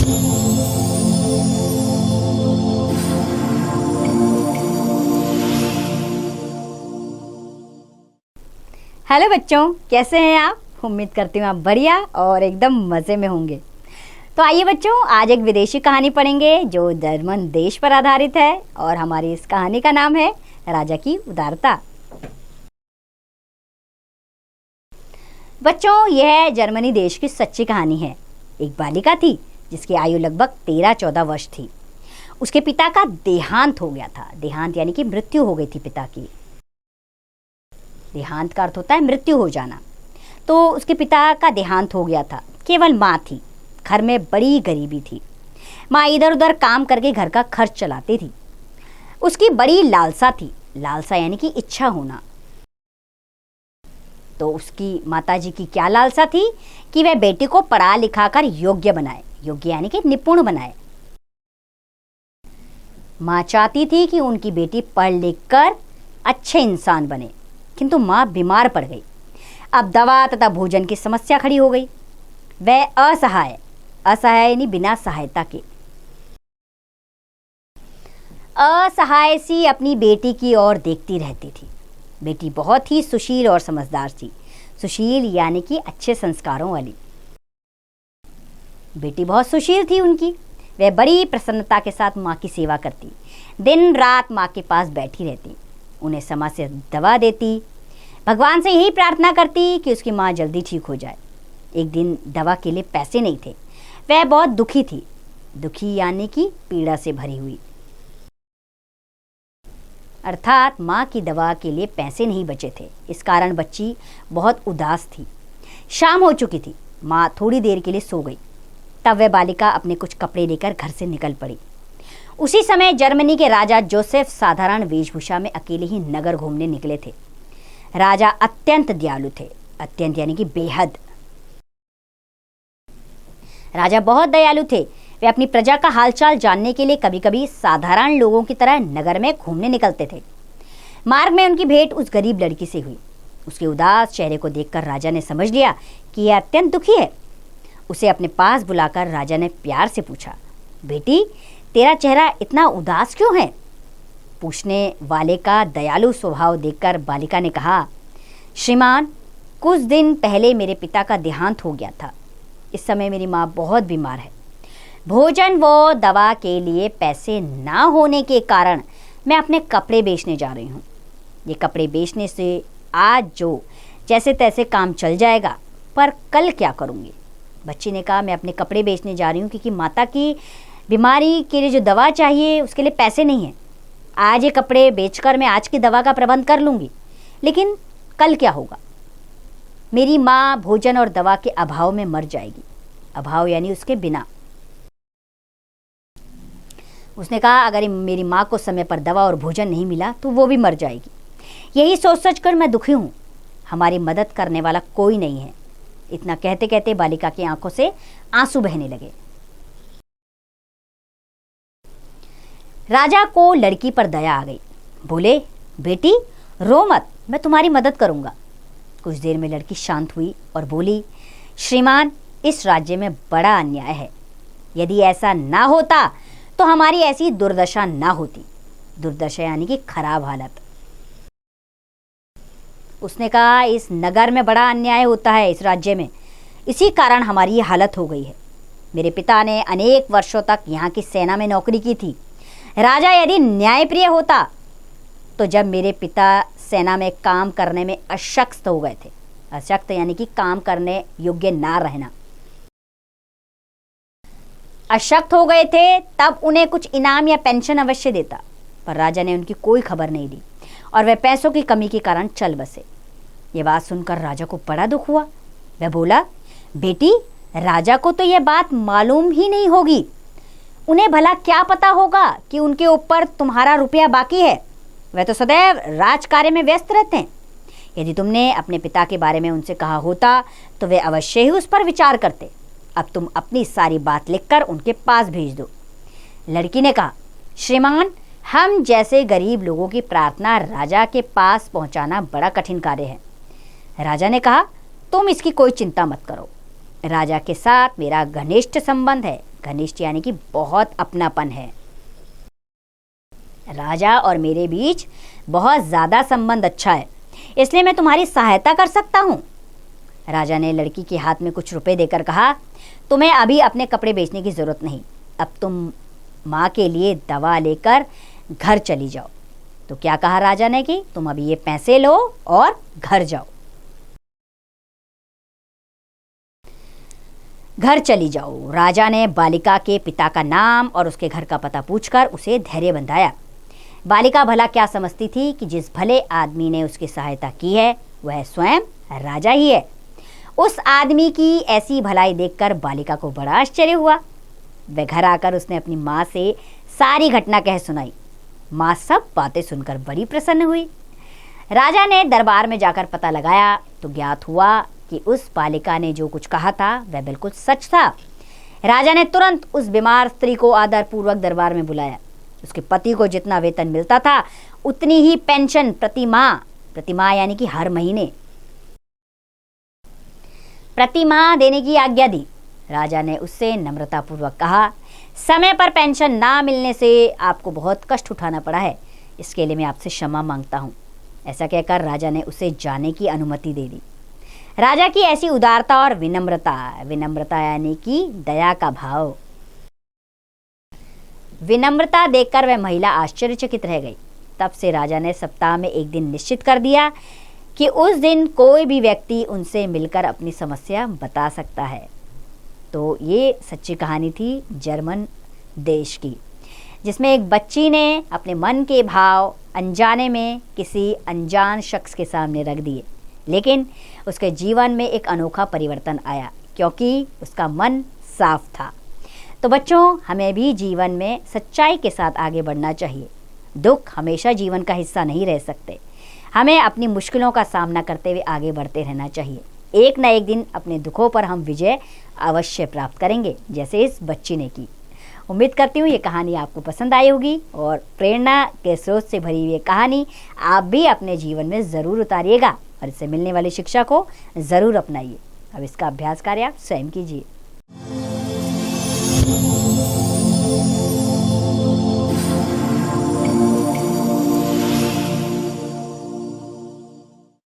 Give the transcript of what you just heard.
Hello बच्चों, कैसे हैं आप? उम्मीद करती हूँ आप बढ़िया और एकदम मज़े में होंगे। तो आइए बच्चों, आज एक विदेशी कहानी पढ़ेंगे जो जर्मन देश पर आधारित है और हमारी इस कहानी का नाम है राजा की उदारता। बच्चों, यह जर्मनी देश की सच्ची कहानी है। एक बालिका थी जिसकी आयु लगभग 13-14 वर्ष थी। उसके पिता का देहांत हो गया था। देहांत यानी कि मृत्यु हो गई थी पिता की। देहांत का अर्थ होता है मृत्यु हो जाना। तो उसके पिता का देहांत हो गया था। केवल माँ थी। घर में बड़ी गरीबी थी। माँ इधर उधर काम करके घर का खर्च चलाती थी। उसकी बड़ी लालसा थी। लालसा यानी कि इच्छा होना। तो उसकी माताजी की क्या लालसा थी कि वह बेटी को पढ़ा लिखा कर योग्य बनाए। योग्य यानी कि निपुण बनाए। माँ चाहती थी कि उनकी बेटी पढ़ लिख कर अच्छे इंसान बने, किंतु माँ बीमार पड़ गई। अब दवा तथा भोजन की समस्या खड़ी हो गई। वह असहाय यानी बिना सहायता के असहाय सी अपनी बेटी की ओर देखती रहती थी। बेटी बहुत ही सुशील और समझदार थी। सुशील यानी कि अच्छे संस्कारों वाली। बेटी बहुत सुशील थी उनकी। वह बड़ी प्रसन्नता के साथ माँ की सेवा करती। दिन रात माँ के पास बैठी रहती। उन्हें समय से दवा देती। भगवान से यही प्रार्थना करती कि उसकी माँ जल्दी ठीक हो जाए। एक दिन दवा के लिए पैसे नहीं थे। वह बहुत दुखी थी। दुखी यानी कि पीड़ा से भरी हुई। अर्थात माँ की दवा के लिए पैसे नहीं बचे थे। इस कारण बच्ची बहुत उदास थी। शाम हो चुकी थी। माँ थोड़ी देर के लिए सो गई। तब वह बालिका अपने कुछ कपड़े लेकर घर से निकल पड़ी। उसी समय जर्मनी के राजा जोसेफ साधारण वेशभूषा में अकेले ही नगर घूमने निकले थे। राजा अत्यंत दयालु थे। अत्यंत यानी कि बेहद। राजा बहुत दयालु थे। वे अपनी प्रजा का हालचाल जानने के लिए कभी कभी साधारण लोगों की तरह नगर में घूमने निकलते थे। मार्ग में उनकी भेंट उस गरीब लड़की से हुई। उसके उदास चेहरे को देखकर राजा ने समझ लिया कि यह अत्यंत दुखी है। उसे अपने पास बुलाकर राजा ने प्यार से पूछा, बेटी, तेरा चेहरा इतना उदास क्यों है? पूछने वाले का दयालु स्वभाव देखकर बालिका ने कहा, श्रीमान, कुछ दिन पहले मेरे पिता का देहांत हो गया था। इस समय मेरी माँ बहुत बीमार है। भोजन व दवा के लिए पैसे ना होने के कारण मैं अपने कपड़े बेचने जा रही हूँ। ये कपड़े बेचने से आज जो जैसे तैसे काम चल जाएगा, पर कल क्या करूँगी? बच्ची ने कहा, मैं अपने कपड़े बेचने जा रही हूँ क्योंकि माता की बीमारी के लिए जो दवा चाहिए उसके लिए पैसे नहीं हैं। आज ये कपड़े बेचकर मैं आज की दवा का प्रबंध कर लूँगी, लेकिन कल क्या होगा? मेरी माँ भोजन और दवा के अभाव में मर जाएगी। अभाव यानी उसके बिना। उसने कहा, अगर मेरी माँ को समय पर दवा और भोजन नहीं मिला तो वो भी मर जाएगी। यही सोच कर मैं दुखी हूँ। हमारी मदद करने वाला कोई नहीं है। इतना कहते कहते बालिका की आंखों से आंसू बहने लगे। राजा को लड़की पर दया आ गई। बोले, बेटी, रो मत, मैं तुम्हारी मदद करूंगा। कुछ देर में लड़की शांत हुई और बोली, श्रीमान, इस राज्य में बड़ा अन्याय है। यदि ऐसा ना होता तो हमारी ऐसी दुर्दशा ना होती। दुर्दशा यानी कि खराब हालत। उसने कहा, इस नगर में बड़ा अन्याय होता है, इस राज्य में। इसी कारण हमारी ये हालत हो गई है। मेरे पिता ने अनेक वर्षों तक यहाँ की सेना में नौकरी की थी। राजा यदि न्यायप्रिय होता तो जब मेरे पिता सेना में काम करने में अशक्त हो गए थे, अशक्त यानी कि काम करने योग्य ना रहना, अशक्त हो गए थे, तब उन्हें कुछ इनाम या पेंशन अवश्य देता। पर राजा ने उनकी कोई खबर नहीं ली और वह पैसों की कमी के कारण चल बसे। ये बात सुनकर राजा को बड़ा दुख हुआ। वह बोला, बेटी, राजा को तो यह बात मालूम ही नहीं होगी। उन्हें भला क्या पता होगा कि उनके ऊपर तुम्हारा रुपया बाकी है। वह तो सदैव राजकार्य में व्यस्त रहते हैं। यदि तुमने अपने पिता के बारे में उनसे कहा होता तो वे अवश्य ही उस पर विचार करते। अब तुम अपनी सारी बात लिखकर उनके पास भेज दो। लड़की ने कहा, श्रीमान, हम जैसे गरीब लोगों की प्रार्थना राजा के पास पहुंचाना बड़ा कठिन कार्य है। राजा ने कहा, तुम इसकी कोई चिंता मत करो। राजा के साथ मेरा घनिष्ठ संबंध है। घनिष्ठ यानी कि बहुत अपनापन है। राजा और मेरे बीच बहुत ज्यादा संबंध अच्छा है, इसलिए मैं तुम्हारी सहायता कर सकता हूँ। राजा ने लड़की के हाथ में कुछ रुपए देकर कहा, तुम्हें अभी अपने कपड़े बेचने की जरूरत नहीं, अब तुम माँ के लिए दवा लेकर घर चली जाओ। तो क्या कहा राजा ने कि तुम अभी ये पैसे लो और घर जाओ, घर चली जाओ। राजा ने बालिका के पिता का नाम और उसके घर का पता पूछकर उसे धैर्य बंधाया। बालिका भला क्या समझती थी कि जिस भले आदमी ने उसकी सहायता की है वह स्वयं राजा ही है। उस आदमी की ऐसी भलाई देखकर बालिका को बड़ा आश्चर्य हुआ। वह घर आकर उसने अपनी माँ से सारी घटना कह सुनाई। माँ सब बातें सुनकर बड़ी प्रसन्न हुई। राजा ने दरबार में जाकर पता लगाया तो ज्ञात हुआ कि उस बालिका ने जो कुछ कहा था वह बिल्कुल सच था। राजा ने तुरंत उस बीमार स्त्री को आदरपूर्वक दरबार में बुलाया। उसके पति को जितना वेतन मिलता था उतनी ही पेंशन प्रति माह यानी कि हर महीने प्रति माह देने की आज्ञा दी। राजा ने उससे नम्रतापूर्वक कहा, समय पर पेंशन ना मिलने से आपको बहुत कष्ट उठाना पड़ा है, इसके लिए मैं आपसे क्षमा मांगता हूँ। ऐसा कहकर राजा ने उसे जाने की अनुमति दे दी। राजा की ऐसी उदारता और विनम्रता यानी कि दया का भाव, विनम्रता देखकर वह महिला आश्चर्यचकित रह गई। तब से राजा ने सप्ताह में एक दिन निश्चित कर दिया कि उस दिन कोई भी व्यक्ति उनसे मिलकर अपनी समस्या बता सकता है। तो ये सच्ची कहानी थी जर्मन देश की, जिसमें एक बच्ची ने अपने मन के भाव अनजाने में किसी अनजान शख्स के सामने रख दिए, लेकिन उसके जीवन में एक अनोखा परिवर्तन आया क्योंकि उसका मन साफ था। तो बच्चों, हमें भी जीवन में सच्चाई के साथ आगे बढ़ना चाहिए। दुख हमेशा जीवन का हिस्सा नहीं रह सकते। हमें अपनी मुश्किलों का सामना करते हुए आगे बढ़ते रहना चाहिए। एक न एक दिन अपने दुखों पर हम विजय अवश्य प्राप्त करेंगे, जैसे इस बच्ची ने की। उम्मीद करती हूँ ये कहानी आपको पसंद आई होगी और प्रेरणा के स्रोत से भरी हुई कहानी आप भी अपने जीवन में ज़रूर उतारिएगा और इससे मिलने वाली शिक्षा को ज़रूर अपनाइए। अब इसका अभ्यास कार्य आप स्वयं कीजिए।